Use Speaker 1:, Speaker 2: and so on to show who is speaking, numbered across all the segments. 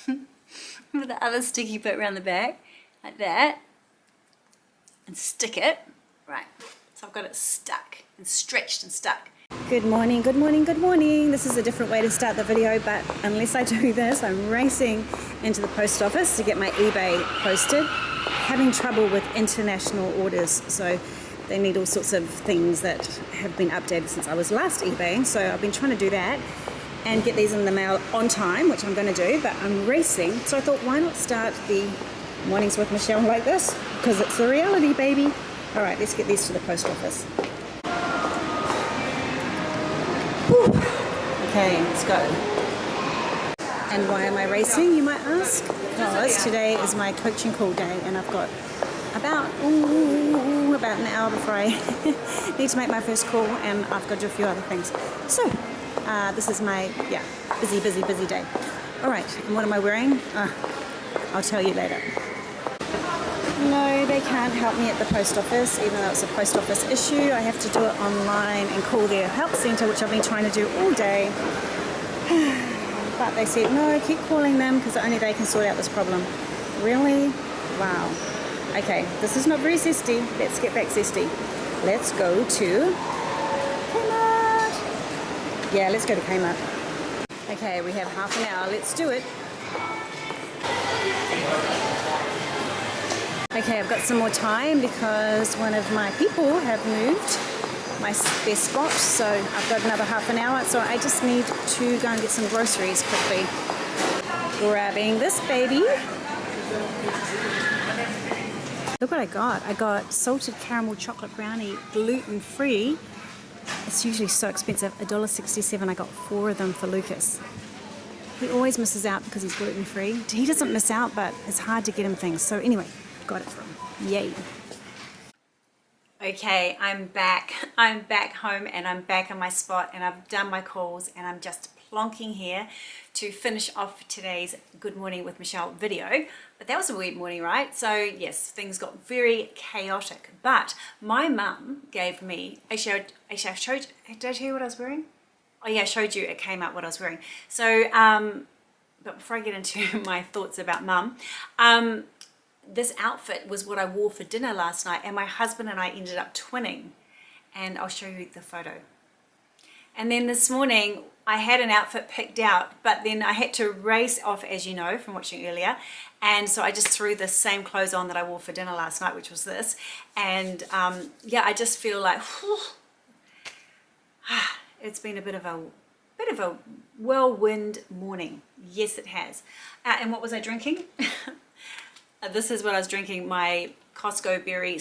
Speaker 1: with the other sticky bit around the back, like that, and stick it. Right, so I've got it stuck and stretched and stuck. Good morning, good morning, good morning. This is a different way to start the video, but unless I do this, I'm racing into the post office to get my eBay posted. Having trouble with international orders, so they need all sorts of things that have been updated since I was last eBaying. So I've been trying to do that and get these in the mail on time, which I'm going to do, but I'm racing. So I thought, why not start the mornings with Michelle like this? Because it's the reality, baby. All right, let's get these to the post office. Whew. Okay, let's go. And why am I racing, you might ask? Because today is my coaching call day, and I've got about an hour before I need to make my first call, and I've got to do a few other things. So this is my busy day. All right, and what am I wearing? I'll tell you later. No, they can't help me at the post office, even though it's a post office issue. I have to do it online and call their help centre, which I've been trying to do all day. But they said, no, keep calling them because only they can sort out this problem. Really? Wow. Okay, this is not very zesty. Let's get back zesty. Let's go to Kmart. Yeah, let's go to Kmart. Okay, we have half an hour. Let's do it. Okay, I've got some more time because one of my people have moved their spot, so I've got another half an hour, so I just need to go and get some groceries quickly. Grabbing this baby. Look what I got. I got salted caramel chocolate brownie, gluten-free. It's usually so expensive, $1.67. I got 4 of them for Lucas. He always misses out because he's gluten-free. He doesn't miss out, but it's hard to get him things. So anyway, got it for him. Yay. Okay, I'm back. I'm back home and I'm back in my spot and I've done my calls and I'm just plonking here to finish off today's Good Morning with Michelle video. But that was a weird morning, right? So yes, things got very chaotic. But my mum gave me, actually I showed, did I tell you what I was wearing? Oh yeah, I showed you at Kmart what I was wearing. So, but before I get into my thoughts about mum, this outfit was what I wore for dinner last night, and my husband and I ended up twinning, and I'll show you the photo. And then this morning I had an outfit picked out, but then I had to race off, as you know from watching earlier, and so I just threw the same clothes on that I wore for dinner last night, which was this. And yeah, I just feel like whew, it's been a bit of a whirlwind morning. Yes, it has. And what was I drinking? This is what I was drinking. My Costco berry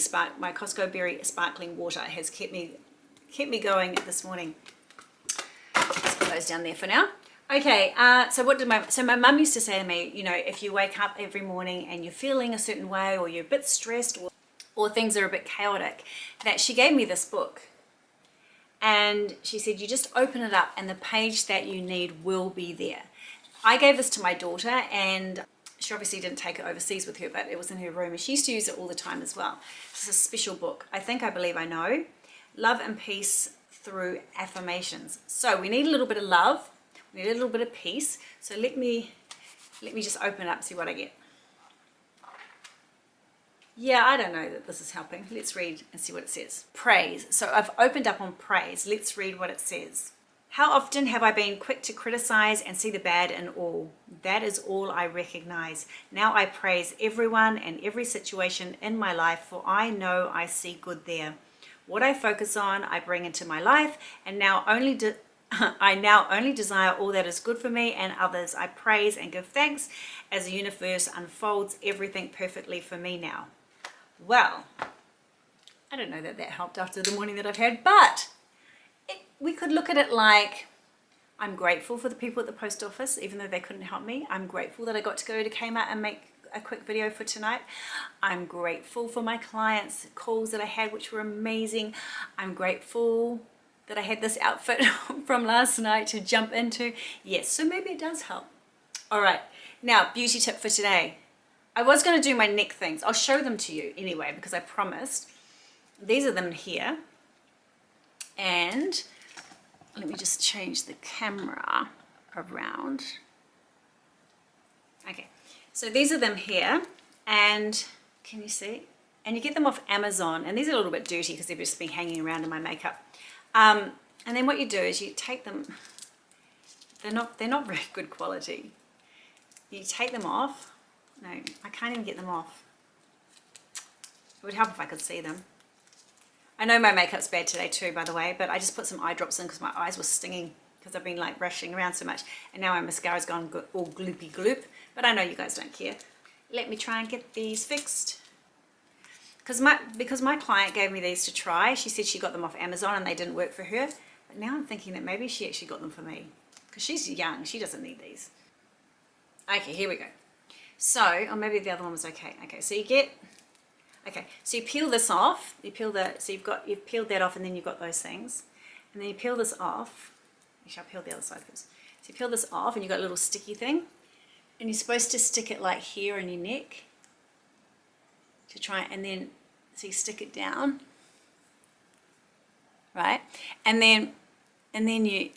Speaker 1: sparkling water has kept me going this morning. Let's put those down there for now. Okay, so my mum used to say to me, you know, if you wake up every morning and you're feeling a certain way, or you're a bit stressed, or things are a bit chaotic, that she gave me this book. And she said, you just open it up and the page that you need will be there. I gave this to my daughter, and she obviously didn't take it overseas with her, but it was in her room and she used to use it all the time as well. It's a special book. I believe I know. Love and Peace Through Affirmations. So we need a little bit of love. We need a little bit of peace. So let me just open it up, see what I get. Yeah, I don't know that this is helping. Let's read and see what it says. Praise. So I've opened up on praise. Let's read what it says. How often have I been quick to criticize and see the bad in all? That is all I recognize. Now I praise everyone and every situation in my life, for I know I see good there. What I focus on, I bring into my life, and I now only desire all that is good for me and others. I praise and give thanks as the universe unfolds everything perfectly for me now. Well, I don't know that helped after the morning that I've had, but we could look at it like, I'm grateful for the people at the post office, even though they couldn't help me. I'm grateful that I got to go to Kmart and make a quick video for tonight. I'm grateful for my clients' calls that I had, which were amazing. I'm grateful that I had this outfit from last night to jump into. Yes, so maybe it does help. All right, now beauty tip for today. I was going to do my neck things. I'll show them to you anyway because I promised. These are them here. And let me just change the camera around. Okay, So these are them here, and can you see? And you get them off Amazon, and these are a little bit dirty because they've just been hanging around in my makeup. And then what you do is you take them, they're not very good quality. You take them off. No, I can't even get them off. It would help if I could see them. I know my makeup's bad today too, by the way, but I just put some eye drops in because my eyes were stinging because I've been like rushing around so much, and now my mascara's gone all gloopy gloop, but I know you guys don't care. Let me try and get these fixed. Because my client gave me these to try. She said she got them off Amazon and they didn't work for her. But now I'm thinking that maybe she actually got them for me. Because she's young, she doesn't need these. Okay, here we go. So, or maybe the other one was okay. Okay, so you get, okay, so you peel this off. You peel the, so you've peeled that off, and then you've got those things. And then you peel this off. Actually, I'll peel the other side first. So you peel this off, and you've got a little sticky thing. And you're supposed to stick it like here on your neck. To try, and then, so you stick it down. Right? And then you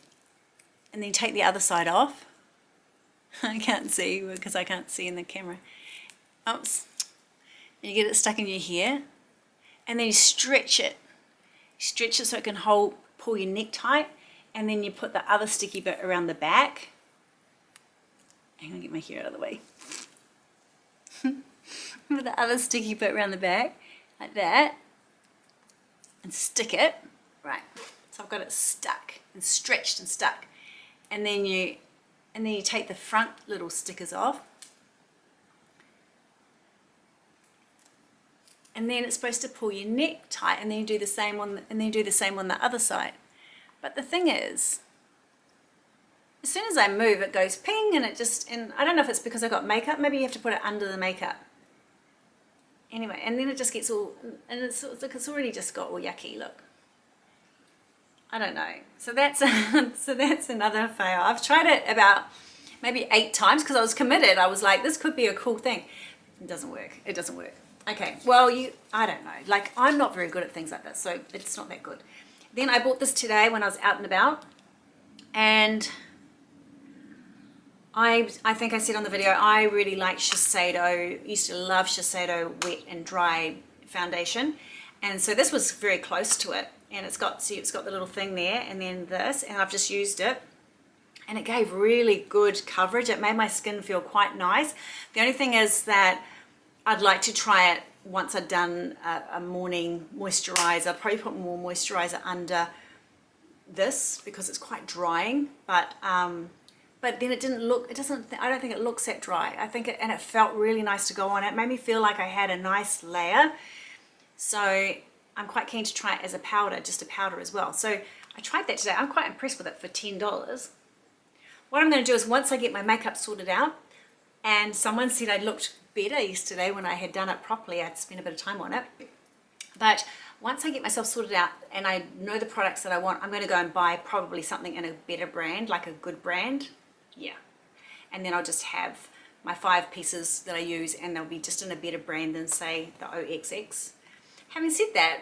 Speaker 1: take the other side off. I can't see because I can't see in the camera. Oops. You get it stuck in your hair, and then you stretch it. Stretch it so it can pull your neck tight, and then you put the other sticky bit around the back. I'm gonna get my hair out of the way. Put the other sticky bit around the back, like that, and stick it. Right. So I've got it stuck and stretched and stuck, and then you take the front little stickers off, and then it's supposed to pull your neck tight, and then you do the same on the other side. But the thing is, as soon as I move, it goes ping, and and I don't know if it's because I got makeup. Maybe you have to put it under the makeup. Anyway, and then it just gets all, and it's already just got all yucky. Look. I don't know. So that's another fail. I've tried it about maybe 8 times because I was committed. I was like, this could be a cool thing. It doesn't work. It doesn't work. Okay. Well, I don't know. Like, I'm not very good at things like this, so it's not that good. Then I bought this today when I was out and about, and I think I said on the video, I really like Shiseido. Used to love Shiseido wet and dry foundation, and so this was very close to it. And it's got the little thing there, and then this, and I've just used it, and it gave really good coverage. It made my skin feel quite nice. The only thing is that I'd like to try it once I'd done a morning moisturizer. I'd probably put more moisturizer under this because it's quite drying, but then it didn't look, I don't think it looks that dry. I think and it felt really nice to go on. It made me feel like I had a nice layer. So I'm quite keen to try it as a powder, just a powder as well. So I tried that today. I'm quite impressed with it for $10. What I'm going to do is, once I get my makeup sorted out, and someone said I looked better yesterday when I had done it properly, I'd spent a bit of time on it. But once I get myself sorted out and I know the products that I want, I'm going to go and buy probably something in a better brand, like a good brand. Yeah. And then I'll just have my 5 pieces that I use, and they'll be just in a better brand than, say, the OXX. Having said that,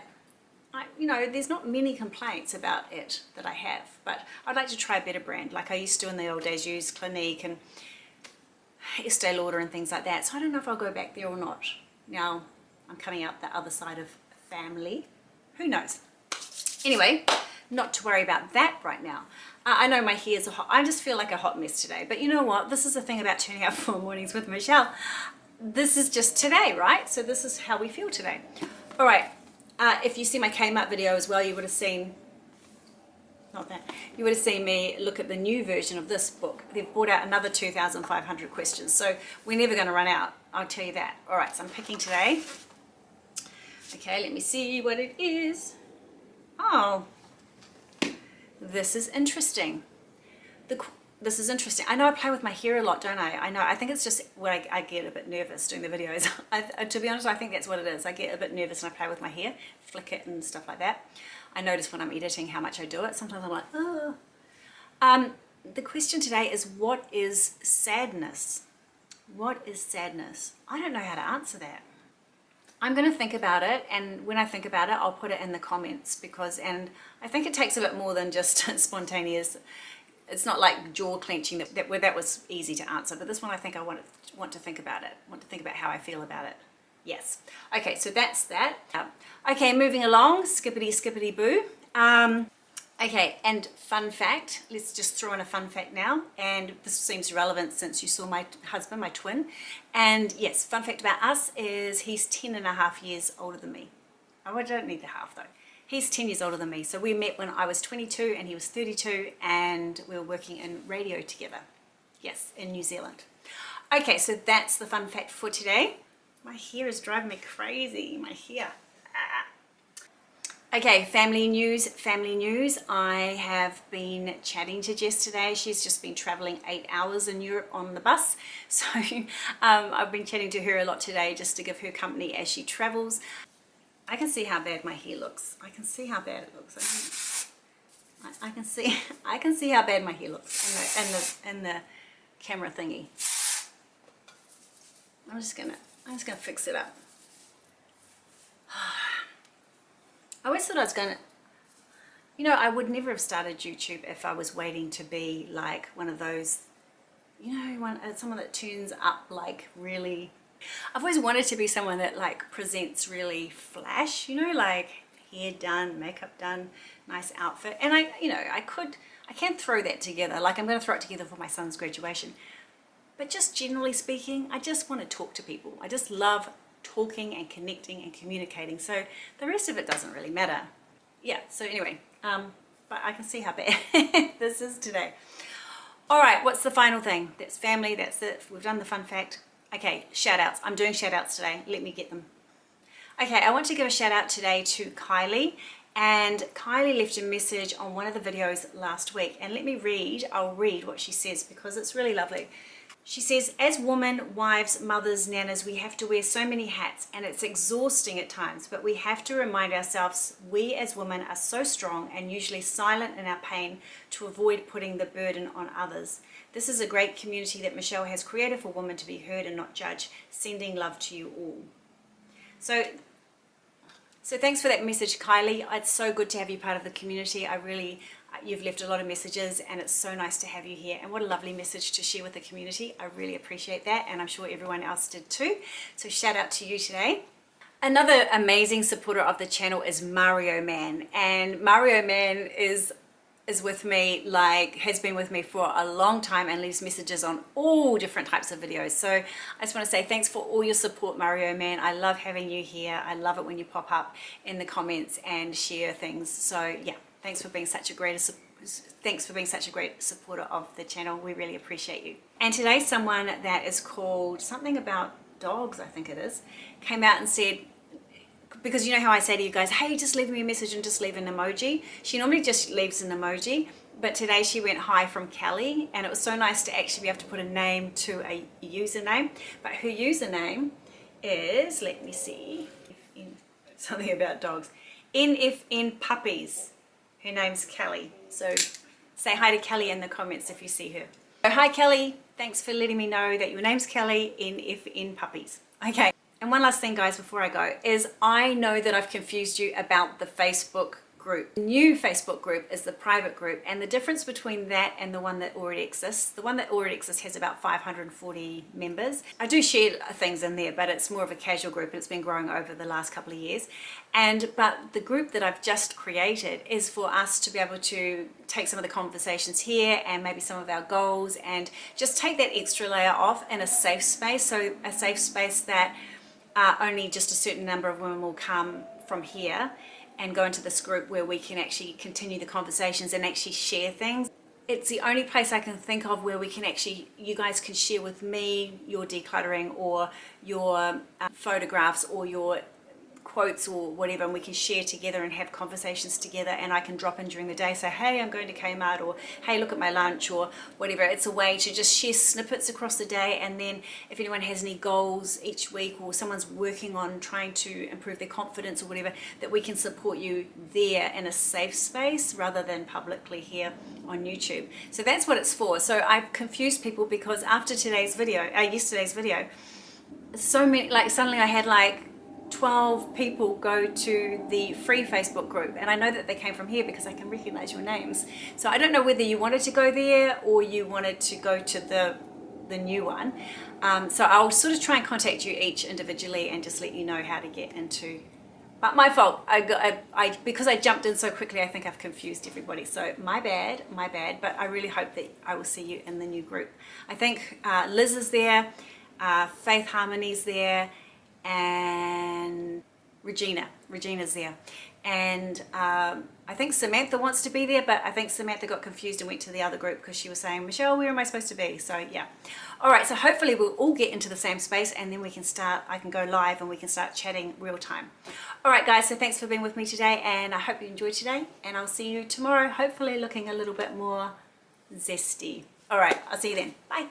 Speaker 1: there's not many complaints about it that I have, but I'd like to try a better brand, like I used to in the old days use Clinique and Estee Lauder and things like that. So I don't know if I'll go back there or not. Now I'm coming out the other side of family. Who knows? Anyway, not to worry about that right now. I know my hair's I just feel like a hot mess today, but you know what? This is the thing about turning up for mornings with Michelle. This is just today, right? So this is how we feel today. All right. If you see my Kmart video as well, you would have seen, you would have seen me look at the new version of this book. They've brought out another 2,500 questions, so we're never going to run out, I'll tell you that. All right, so I'm picking today. Okay, let me see what it is. Oh, this is interesting. This is interesting. I know I play with my hair a lot, don't I? I know. I think it's just when I get a bit nervous doing the videos. To be honest, I think that's what it is. I get a bit nervous and I play with my hair, flick it and stuff like that. I notice when I'm editing how much I do it. Sometimes I'm like, oh. The question today is, what is sadness? What is sadness? I don't know how to answer that. I'm going to think about it, and when I think about it, I'll put it in the comments and I think it takes a bit more than just spontaneous It's not like jaw clenching that was easy to answer, but this one I think I want to think about it. Want to think about how I feel about it. Yes. Okay, so that's that. Okay, moving along, skippity boo. Okay, and fun fact, let's just throw in a fun fact now, and this seems relevant since you saw my husband, my twin. And yes, fun fact about us is he's 10.5 years older than me. Oh, I don't need the half though. He's 10 years older than me. So we met when I was 22 and he was 32, and we were working in radio together. Yes, in New Zealand. Okay, so that's the fun fact for today. My hair is driving me crazy, my hair. Okay, family news. I have been chatting to Jess today. She's just been traveling 8 hours in Europe on the bus. So I've been chatting to her a lot today just to give her company as she travels. I can see how bad my hair looks. I can see how bad it looks. I can see how bad my hair looks in the camera thingy. I'm just gonna fix it up. I always thought I was gonna, I would never have started YouTube if I was waiting to be like one of those, someone that turns up like really. I've always wanted to be someone that like presents really flash, like hair done, makeup done, nice outfit. And I can throw that together. Like I'm going to throw it together for my son's graduation. But just generally speaking, I just want to talk to people. I just love talking and connecting and communicating. So the rest of it doesn't really matter. Yeah, so anyway, but I can see how bad this is today. All right, what's the final thing? That's family, that's it. We've done the fun fact. Okay, shout outs. I'm doing shout outs today. Let me get them. Okay, I want to give a shout out today to Kylie. And Kylie left a message on one of the videos last week. And I'll read what she says because it's really lovely. She says, as women, wives, mothers, nanas, we have to wear so many hats and it's exhausting at times, but we have to remind ourselves we as women are so strong and usually silent in our pain to avoid putting the burden on others. This is a great community that Michelle has created for women to be heard and not judged. Sending love to you all. So thanks for that message, Kylie. It's so good to have you part of the community. You've left a lot of messages and it's so nice to have you here, and what a lovely message to share with the community. I really appreciate that, and I'm sure everyone else did too. So shout out to you today. Another amazing supporter of the channel is Mario Man, and Mario Man is with me, has been with me for a long time and leaves messages on all different types of videos. So I just want to say thanks for all your support, Mario Man. I love having you here. I love it when you pop up in the comments and share things. So yeah, thanks for being such a great supporter of the channel. We really appreciate you. And today someone that is called something about dogs, I think it is, came out and said, because you know how I say to you guys, hey, just leave me a message and just leave an emoji. She normally just leaves an emoji, but today she went hi from Kelly, and it was so nice to actually be able to put a name to a username. But her username is, let me see, something about dogs, NFN Puppies. Her name's Kelly. So say hi to Kelly in the comments if you see her. So hi Kelly, thanks for letting me know that your name's Kelly, NFN Puppies. Okay. And one last thing, guys, before I go, is I know that I've confused you about the Facebook group. The new Facebook group is the private group, and the difference between that and the one that already exists, the one that already exists has about 540 members. I do share things in there, but it's more of a casual group, and it's been growing over the last couple of years. But the group that I've just created is for us to be able to take some of the conversations here and maybe some of our goals and just take that extra layer off in a safe space. So a safe space that only just a certain number of women will come from here and go into this group where we can actually continue the conversations and actually share things. It's the only place I can think of where we can actually, you guys can share with me your decluttering or your photographs or your quotes or whatever, and we can share together and have conversations together, and I can drop in during the day, say, hey, I'm going to Kmart, or hey, look at my lunch, or whatever. It's a way to just share snippets across the day, and then if anyone has any goals each week or someone's working on trying to improve their confidence or whatever, that we can support you there in a safe space rather than publicly here on YouTube. So that's what it's for. So I've confused people because after yesterday's video, so many, suddenly I had 12 people go to the free Facebook group, and I know that they came from here because I can recognize your names. So I don't know whether you wanted to go there or you wanted to go to the new one. So I'll sort of try and contact you each individually and just let you know how to get into. But my fault. Because I jumped in so quickly, I think I've confused everybody. So my bad. But I really hope that I will see you in the new group. I think Liz is there, Faith Harmony's there, and Regina's there, and I think Samantha wants to be there, but I think Samantha got confused and went to the other group because she was saying, Michelle, where am I supposed to be? So yeah, all right, so hopefully we'll all get into the same space, and then I can go live and we can start chatting real time. All right guys, so thanks for being with me today, and I hope you enjoyed today, and I'll see you tomorrow, hopefully looking a little bit more zesty. All right, I'll see you then. Bye.